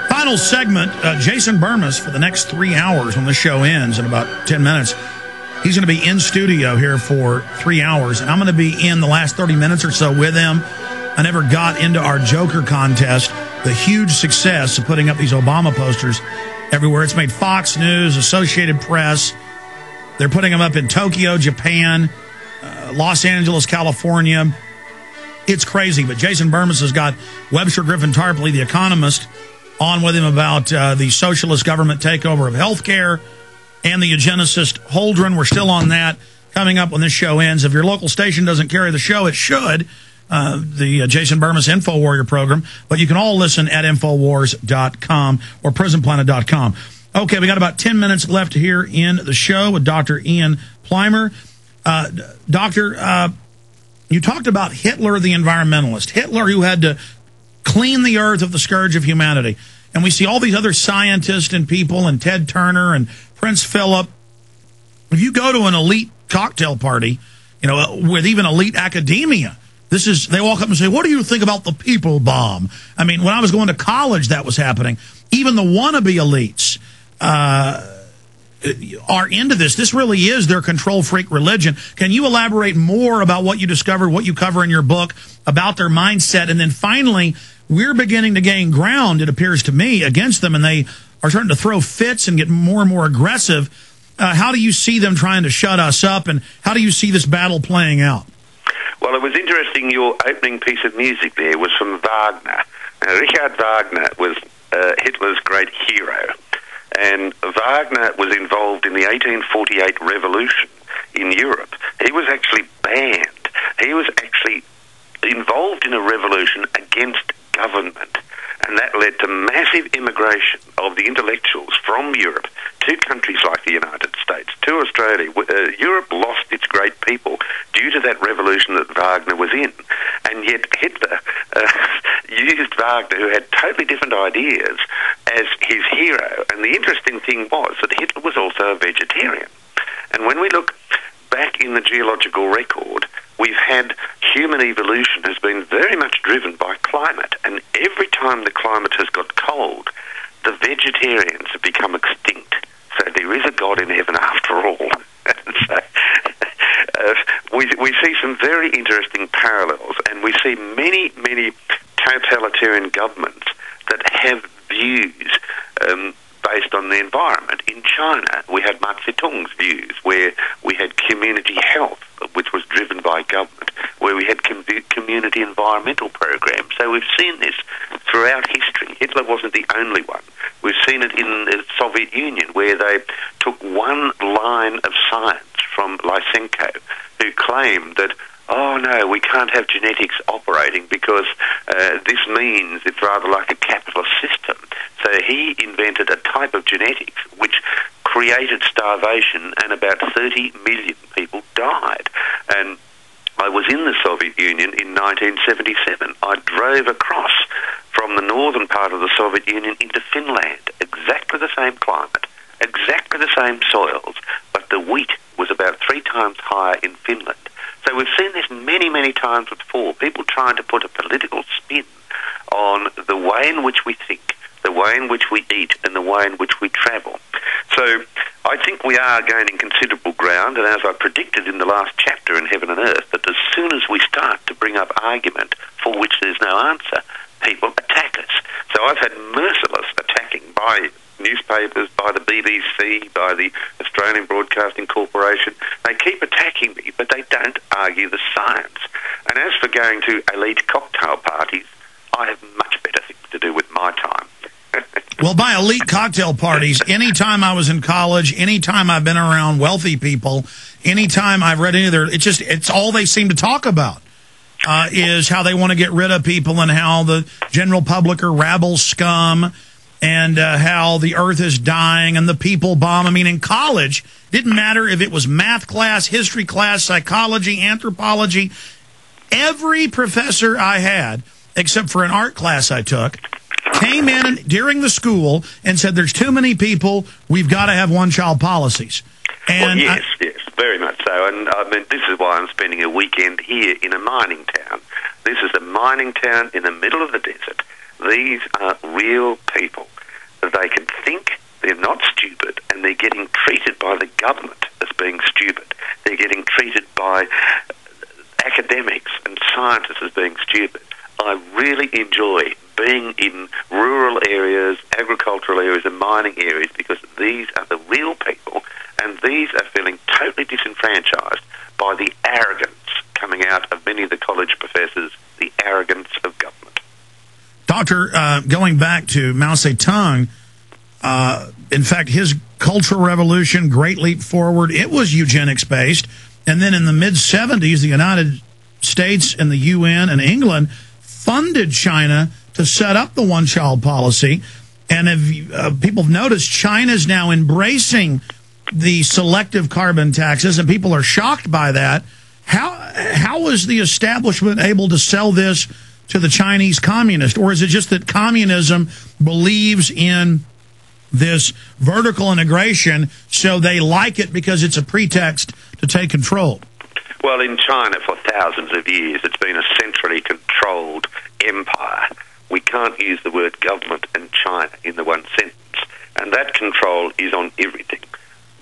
Final segment, Jason Burmis for the next 3 hours when the show ends in about 10 minutes. He's going to be in studio here for 3 hours, and I'm going to be in the last 30 minutes or so with him. I never got into our Joker contest, the huge success of putting up these Obama posters everywhere. It's made Fox News, Associated Press. They're putting them up in Tokyo, Japan, Los Angeles, California. It's crazy, but Jason Burmis has got Webster Griffin Tarpley, the economist, on with him about the socialist government takeover of healthcare and the eugenicist Holdren. We're still on that coming up when this show ends. If your local station doesn't carry the show, it should, the Jason Burmis Info Warrior program, but you can all listen at Infowars.com or PrisonPlanet.com. Okay, we got about 10 minutes left here in the show with Dr. Ian Plimer. Doctor, you talked about Hitler, the environmentalist, Hitler who had to clean the earth of the scourge of humanity. And we see all these other scientists and people and Ted Turner and Prince Philip. If you go to an elite cocktail party, you know, with even elite academia, they walk up and say, what do you think about the people bomb? I mean, when I was going to college, that was happening. Even the wannabe elites are into this. This really is their control freak religion. Can you elaborate more about what you discovered, what you cover in your book, about their mindset? And then finally, we're beginning to gain ground, it appears to me, against them, and they are starting to throw fits and get more and more aggressive. How do you see them trying to shut us up, and how do you see this battle playing out? Well, it was interesting. Your opening piece of music there was from Wagner. Richard Wagner was Hitler's great hero. And Wagner was involved in the 1848 revolution in Europe. He was actually banned. He was actually involved in a revolution against government. And that led to massive immigration of the intellectuals from Europe to countries like the United States, to Australia. Europe lost its great people due to that revolution that Wagner was in. And yet Hitler used Wagner, who had totally different ideas, as his hero. And the interesting thing was that Hitler was also a vegetarian. And when we look back in the geological record, we've had human evolution has been very much driven by climate. And every time the climate has got cold, the vegetarians have become extinct. So there is a God in heaven after all. So, we see some very interesting parallels, and we see many, many totalitarian governments that have views based on the environment. In China, we had Mao Zedong's views, where we had community health, which was driven by government, where we had community environmental programs. So we've seen this throughout history. Hitler wasn't the only one. We've seen it in the Soviet Union, where they took one line of science from Lysenko, who claimed that, oh no, we can't have genetics operating because this means it's rather like a capitalist system. So he invented a type of genetics which created starvation, and about 30 million people died. And I was in the Soviet Union in 1977. I drove across from the northern part of the Soviet Union into Finland. Exactly the same climate, exactly the same soils, but the wheat was about 3 times higher in Finland. So we've seen this many, many times before, people trying to put a political spin on the way in which we think, the way in which we eat, and the way in which we travel. So I think we are gaining considerable ground, and as I predicted in the last chapter in Heaven and Earth, that as soon as we start to bring up argument for which there's no answer, people attack us. So I've had merciless attacking by newspapers, by the BBC, by the Australian Broadcasting Corporation. They keep attacking me, but they don't argue the science. And as for going to elite cocktail parties, I have much better things to do with my time. Well, by elite cocktail parties, anytime I was in college, anytime I've been around wealthy people, anytime I've read any of their, it's all they seem to talk about is how they want to get rid of people and how the general public are rabble scum and how the earth is dying and the people bomb. I mean, in college, didn't matter if it was math class, history class, psychology, anthropology. Every professor I had, except for an art class I took, came in during the school and said, there's too many people, we've got to have one-child policies. And well, yes, very much so. And I mean, this is why I'm spending a weekend here in a mining town. This is a mining town in the middle of the desert. These are real people. They can think, they're not stupid, and they're getting treated by the government as being stupid. They're getting treated by academics and scientists as being stupid. I really enjoy being in rural areas, agricultural areas and mining areas, because these are the real people, and these are feeling totally disenfranchised by the arrogance coming out of many of the college professors, the arrogance of government. Doctor, going back to Mao Zedong, in fact, his Cultural Revolution, Great Leap Forward, it was eugenics-based. And then in the mid-'70s, the United States and the UN and England funded China to set up the one-child policy. And if people have noticed, China's now embracing the selective carbon taxes, and people are shocked by that. How is the establishment able to sell this to the Chinese communist? Or is it just that communism believes in this vertical integration, so they like it because it's a pretext to take control? Well, in China for thousands of years, it's been a centrally controlled empire. We can't use the word government in China in the one sentence. And that control is on everything.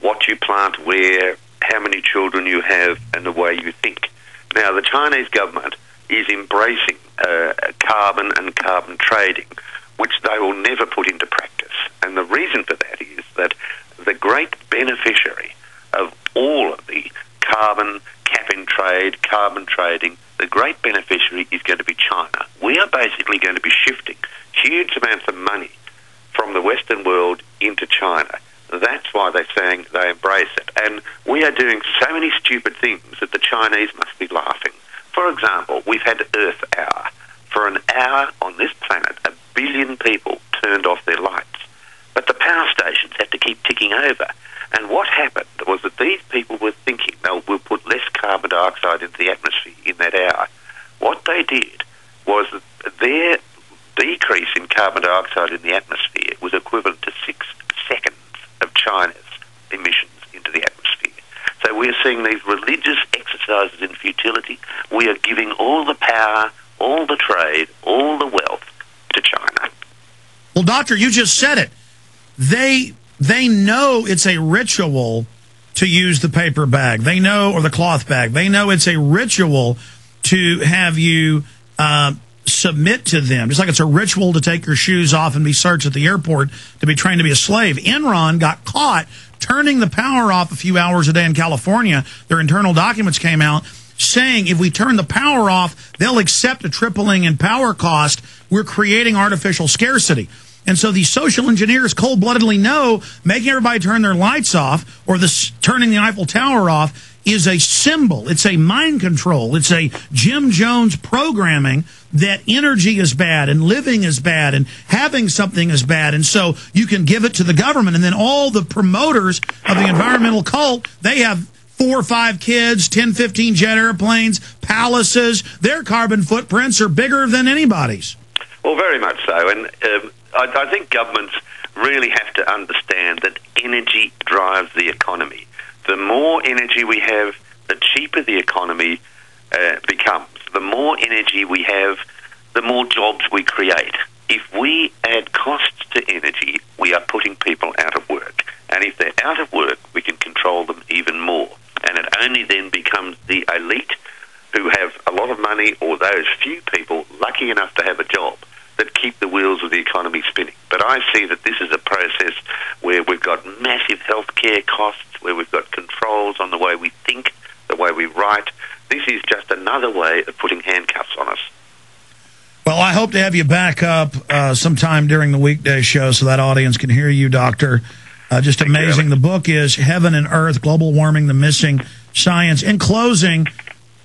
What you plant where, how many children you have, and the way you think. Now, the Chinese government is embracing carbon and carbon trading, which they will never put into practice. And the reason for that is that the great beneficiary of all of the carbon cap-and-trade, carbon trading, the great beneficiary is going to be China. We are basically going to be shifting huge amounts of money from the Western world into China. That's why they're saying they embrace it. And we are doing so many stupid things that the Chinese must be laughing. For example, we've had Earth Hour. For an hour on this planet, 1 billion people turned off their lights. But the power stations had to keep ticking over. And what happened was that these people were thinking, we'll put less carbon dioxide into the atmosphere in that hour. What they did was that their decrease in carbon dioxide in the atmosphere was equivalent to 6 seconds of China's emissions into the atmosphere. So we're seeing these religious exercises in futility. We are giving all the power, all the trade, all the wealth to China. Well, Doctor, you just said it. They know it's a ritual to use the paper bag. They know, or the cloth bag. They know it's a ritual to have you submit to them. Just like it's a ritual to take your shoes off and be searched at the airport to be trained to be a slave. Enron got caught turning the power off a few hours a day in California. Their internal documents came out saying if we turn the power off, they'll accept a tripling in power cost. We're creating artificial scarcity. And so these social engineers cold-bloodedly know making everybody turn their lights off or turning the Eiffel Tower off is a symbol. It's a mind control. It's a Jim Jones programming that energy is bad and living is bad and having something is bad. And so you can give it to the government. And then all the promoters of the environmental cult, they have 4 or 5 kids, 10, 15 jet airplanes, palaces. Their carbon footprints are bigger than anybody's. Well, very much so. And I think governments really have to understand that energy drives the economy. The more energy we have, the cheaper the economy becomes. The more energy we have, the more jobs we create. If we add costs to energy, we are putting people out of work. And if they're out of work, we can control them even more. And it only then becomes the elite who have a lot of money, or those few people lucky enough to have a job, that keep the wheels of the economy spinning. But I see that this is a process where we've got massive healthcare costs, where we've got controls on the way we think, the way we write. This is just another way of putting handcuffs on us. Well, I hope to have you back up sometime during the weekday show so that audience can hear you, Doctor. Just amazing. The book is Heaven and Earth, Global Warming, the Missing Science. In closing,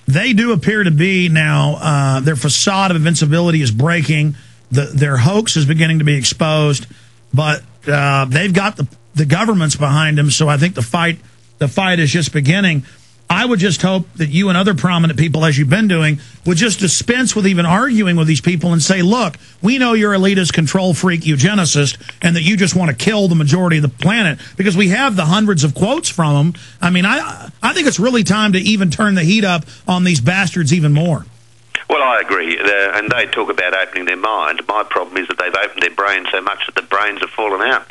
they do appear to be now, their facade of invincibility is breaking. Their hoax is beginning to be exposed, but they've got the governments behind them. So I think the fight is just beginning. I would just hope that you and other prominent people, as you've been doing, would just dispense with even arguing with these people and say, look, we know you're elitist, control freak, eugenicist, and that you just want to kill the majority of the planet, because we have the hundreds of quotes from them. I mean, I think it's really time to even turn the heat up on these bastards even more. Well, I agree. And they talk about opening their mind. My problem is that they've opened their brain so much that the brains have fallen out.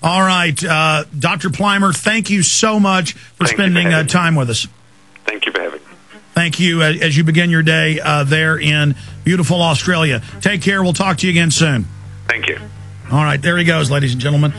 All right. Dr. Plimer, thank you so much for spending time with us. Thank you for having me. Thank you as you begin your day there in beautiful Australia. Take care. We'll talk to you again soon. Thank you. All right. There he goes, ladies and gentlemen.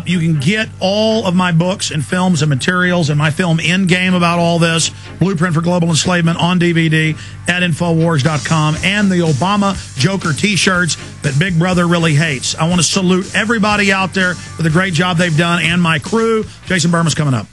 You can get all of my books and films and materials and my film Endgame about all this, Blueprint for Global Enslavement, on DVD at Infowars.com, and the Obama Joker T-shirts that Big Brother really hates. I want to salute everybody out there for the great job they've done and my crew. Jason Burma's coming up.